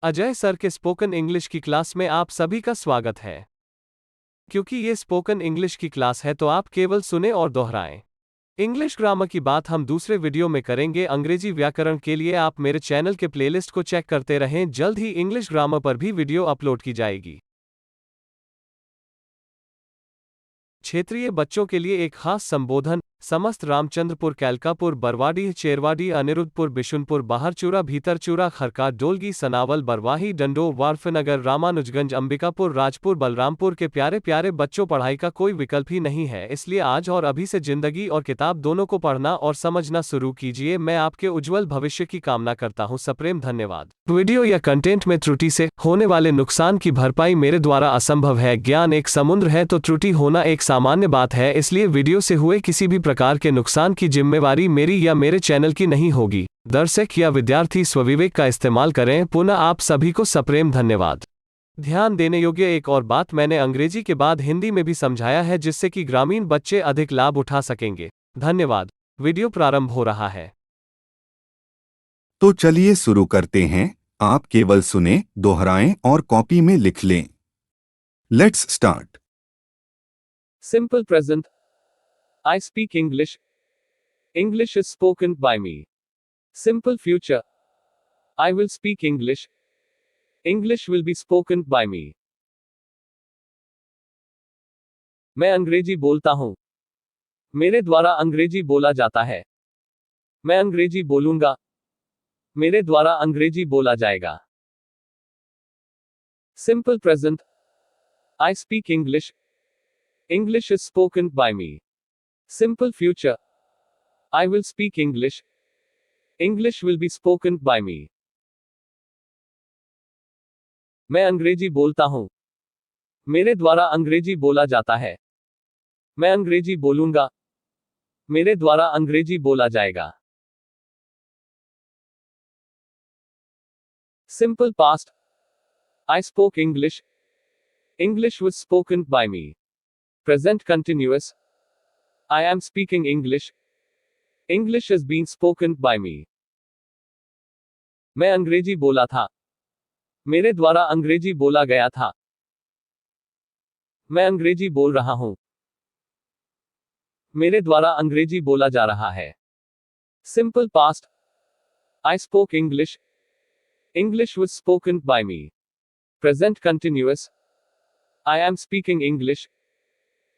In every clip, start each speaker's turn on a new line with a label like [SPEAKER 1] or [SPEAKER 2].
[SPEAKER 1] Ajay sir के spoken English की class में आप सभी का स्वागत है। क्योंकि ये स्पोकन इंग्लिश की क्लास है तो आप केवल सुने और दोहराएं। इंग्लिश ग्रामर की बात हम दूसरे वीडियो में करेंगे। अंग्रेजी व्याकरण के लिए आप मेरे चैनल के प्लेलिस्ट को चेक करते रहें। जल्द ही इंग्लिश ग्रामर पर भी वीडियो अपलोड की जाएगी। क्षेत्रीय बच्चों के लिए एक खास संबोधन। समस्त रामचंद्रपुर, कैलकापुर, बरवाडीह, चेरवाडी, अनिरुद्धपुर, बिशुनपुर, बाहरचूरा, भीतरचूरा, खरका, डोलगी, सनावल, बरवाही, डंडो, वार्फनगर, रामानुजगंज, अंबिकापुर, राजपुर, बलरामपुर के प्यारे प्यारे बच्चों, पढ़ाई का कोई विकल्प ही नहीं है, इसलिए आज और अभी से जिंदगी और किताब दोनों को पढ़ना और समझना शुरू कीजिए। मैं आपके उज्जवल भविष्य की कामना करता हूँ। सप्रेम धन्यवाद। वीडियो या कंटेंट में त्रुटि से होने वाले नुकसान की भरपाई मेरे द्वारा असंभव है। ज्ञान एक समुद्र है तो त्रुटि होना एक सामान्य बात है, इसलिए वीडियो से हुए किसी भी प्रकार के नुकसान की जिम्मेवारी मेरी या मेरे चैनल की नहीं होगी। दर्शक या विद्यार्थी स्वविवेक का इस्तेमाल करें। पुनः आप सभी को सप्रेम धन्यवाद। ध्यान देने योग्य एक और बात, मैंने अंग्रेजी के बाद हिंदी में भी समझाया है, जिससे कि ग्रामीण बच्चे अधिक लाभ उठा सकेंगे। धन्यवाद। वीडियो प्रारंभ हो रहा है।
[SPEAKER 2] तो चलिए शुरू करते हैं। आप केवल सुने, दोहराएं और कॉपी में लिख लें। Let's start.
[SPEAKER 1] Simple present. I speak English. English is spoken by me. Simple future. I will speak English. English will be spoken by me. मैं अंग्रेजी बोलता हूं। मेरे द्वारा अंग्रेजी बोला जाता है। मैं अंग्रेजी बोलूंगा। मेरे द्वारा अंग्रेजी बोला जाएगा। Simple present. I speak English. English is spoken by me. Simple future. I will speak English. English will be spoken by me. मैं अंग्रेजी बोलता हूं। मेरे द्वारा अंग्रेजी बोला जाता है। मैं अंग्रेजी बोलूंगा। मेरे द्वारा अंग्रेजी बोला जाएगा। Simple past. I spoke English. English was spoken by me. Present continuous. I am speaking English. English is being spoken by me. मैं अंग्रेजी बोला था। मेरे द्वारा अंग्रेजी बोला गया था। मैं अंग्रेजी बोल रहा हूं। मेरे द्वारा अंग्रेजी बोला जा रहा है। Simple past. I spoke English. English was spoken by me. Present continuous. I am speaking English.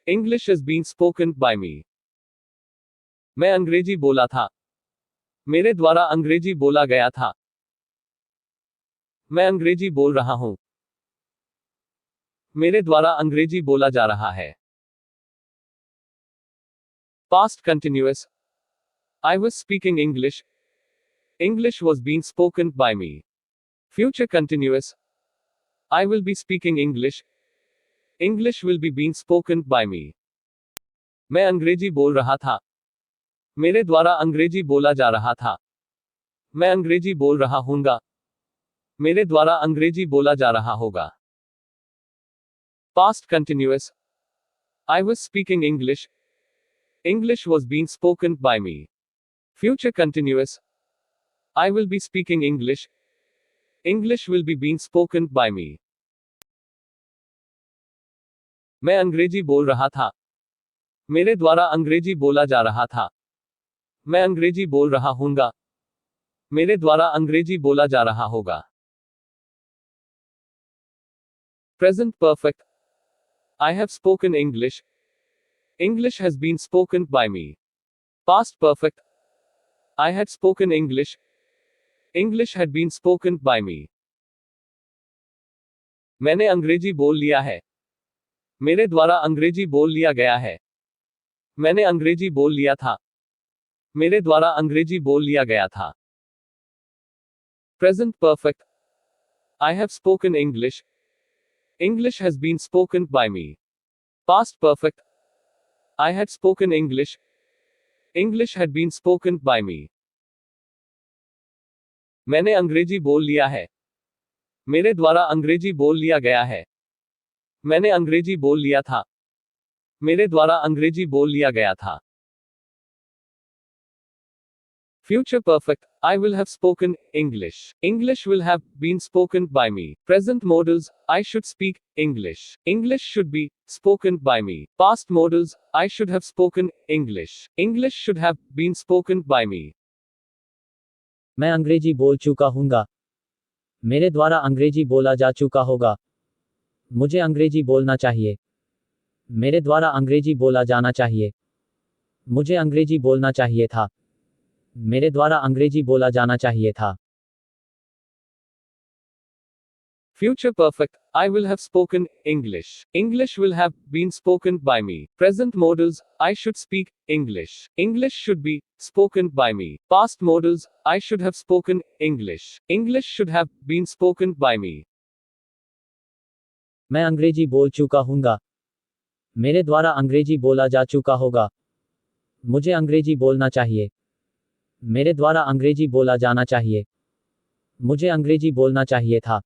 [SPEAKER 1] English is being spoken by me. मैं अंग्रेजी बोला था। मेरे द्वारा अंग्रेजी बोला गया था। मैं अंग्रेजी बोल रहा हूं। मेरे द्वारा अंग्रेजी बोला जा रहा है। Past continuous. I was speaking English. English was being spoken by me. Future continuous. I will be speaking English. English will be being spoken by me. मैं अंग्रेजी बोल रहा था। मेरे द्वारा अंग्रेजी बोला जा रहा था। मैं अंग्रेजी बोल रहा हूंगा। मेरे द्वारा अंग्रेजी बोला जा रहा होगा। Past continuous. I was speaking English. English was being spoken by me. Future continuous. I will be speaking English. English will be being spoken by me. मैं अंग्रेजी बोल रहा था। मेरे द्वारा अंग्रेजी बोला जा रहा था। मैं अंग्रेजी बोल रहा हूंगा। मेरे द्वारा अंग्रेजी बोला जा रहा होगा। Present perfect. I have spoken English. English has been spoken by me. Past perfect. I had spoken English. English had been spoken by me. मैंने अंग्रेजी बोल लिया है। मेरे द्वारा अंग्रेजी बोल लिया गया है। मैंने अंग्रेजी बोल लिया था। मेरे द्वारा अंग्रेजी बोल लिया गया था। Present perfect. I have spoken English. English has been spoken by me. Past perfect. I had spoken English. English had been spoken by me. मैंने अंग्रेजी बोल लिया है। मेरे द्वारा अंग्रेजी बोल लिया गया है। मैंने अंग्रेजी बोल लिया था। मेरे द्वारा अंग्रेजी बोल लिया गया था। Future perfect. I will have spoken English. English will have been spoken by me. Present modals. I should speak English. English should be spoken by me. Past modals. I should have spoken English. English should have been spoken by me.
[SPEAKER 3] मैं अंग्रेजी बोल चुका हूँगा। मेरे द्वारा अंग्रेजी बोला जा चुका होगा। मुझे अंग्रेजी बोलना चाहिए। मेरे द्वारा अंग्रेजी बोला जाना चाहिए। मुझे अंग्रेजी बोलना चाहिए था। मेरे द्वारा अंग्रेजी बोला जाना चाहिए था।
[SPEAKER 1] Future perfect. I will have spoken English. English will have been spoken by me. Present modals. I should speak English. English should be spoken by me. Past modals. I should have spoken English. English should have been spoken by me.
[SPEAKER 3] मैं अंग्रेजी बोल चुका हूँगा। मेरे द्वारा अंग्रेजी बोला जा चुका होगा। मुझे अंग्रेजी बोलना चाहिए। मेरे द्वारा अंग्रेजी बोला जाना चाहिए। मुझे अंग्रेजी बोलना चाहिए था।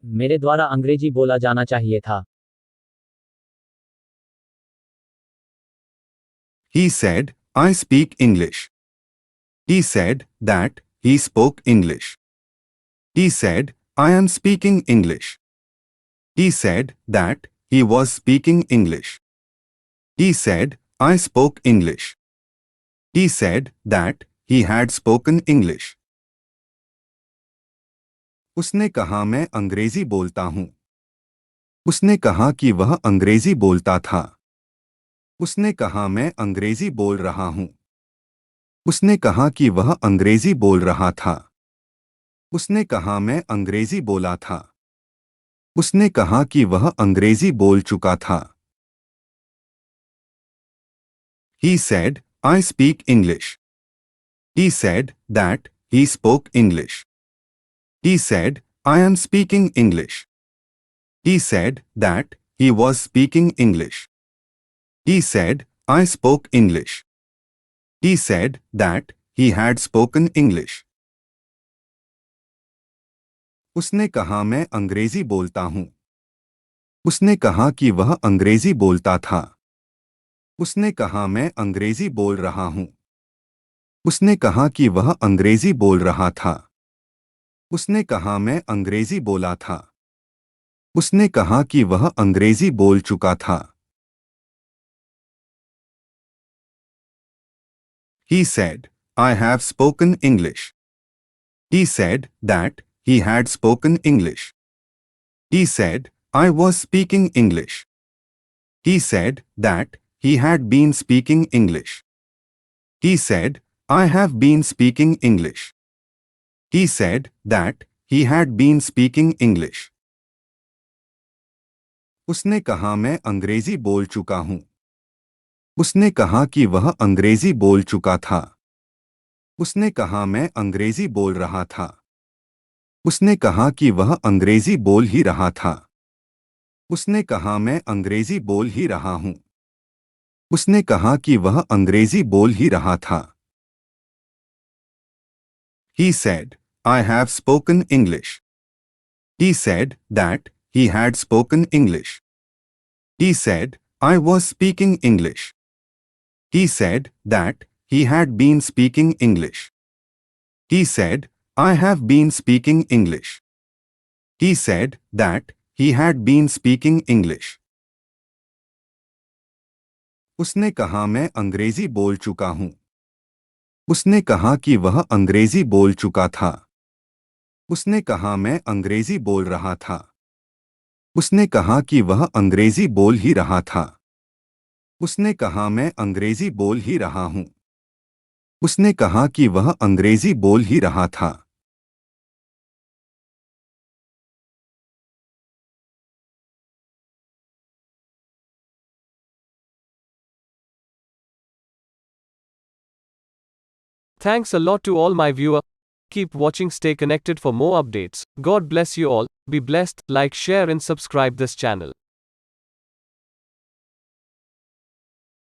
[SPEAKER 3] मेरे द्वारा अंग्रेजी बोला जाना चाहिए था।
[SPEAKER 2] He said, I speak English. He said that he spoke English. He said, I am speaking English. He said that he was speaking English. He said, I spoke English. He said that he had spoken English. उसने कहा मैं अंग्रेजी बोलता हूँ। उसने कहा कि वह अंग्रेजी बोलता था। उसने कहा मैं अंग्रेजी बोल रहा हूँ। उसने कहा कि वह अंग्रेजी बोल रहा था। उसने कहा मैं अंग्रेजी बोला था। उसने कहा कि वह अंग्रेजी बोल चुका था। He said, I speak English. He said that he spoke English. He said, I am speaking English. He said that he was speaking English. He said, I spoke English. He said that he had spoken English. उसने कहा मैं अंग्रेजी बोलता हूँ। उसने कहा कि वह अंग्रेजी बोलता था। उसने कहा मैं अंग्रेजी बोल रहा हूँ। उसने कहा कि वह अंग्रेजी बोल रहा था। उसने कहा मैं अंग्रेजी बोला था। उसने कहा कि वह अंग्रेजी बोल चुका था। He said, I have spoken English. He said that he had spoken English. He said, I was speaking English. He said that he had been speaking English. He said, I have been speaking English. He said that he had been speaking English. उसने कहा मैं अंग्रेजी बोल चुका हूँ। उसने कहा कि वह अंग्रेजी बोल चुका था। उसने कहा मैं अंग्रेजी बोल रहा था। उसने कहा कि वह अंग्रेजी बोल ही रहा था। उसने कहा मैं अंग्रेजी बोल ही रहा हूँ। उसने कहा कि वह अंग्रेजी बोल ही रहा था। He said, I have spoken English. He said that he had spoken English. He said, I was speaking English. He said that he had been speaking English. He said, I have been speaking English. He said that he had been speaking English. उसने कहा मैं अंग्रेजी बोल चुका हूँ। उसने कहा कि वह अंग्रेजी बोल चुका था। उसने कहा मैं अंग्रेजी बोल रहा था। उसने कहा कि वह अंग्रेजी बोल ही रहा था। उसने कहा मैं अंग्रेजी बोल ही रहा हूँ। उसने कहा कि वह अंग्रेजी बोल ही रहा था।
[SPEAKER 1] Thanks a lot to all my viewers. Keep watching, stay connected for more updates. God bless you all. Be blessed, like, share and subscribe this channel.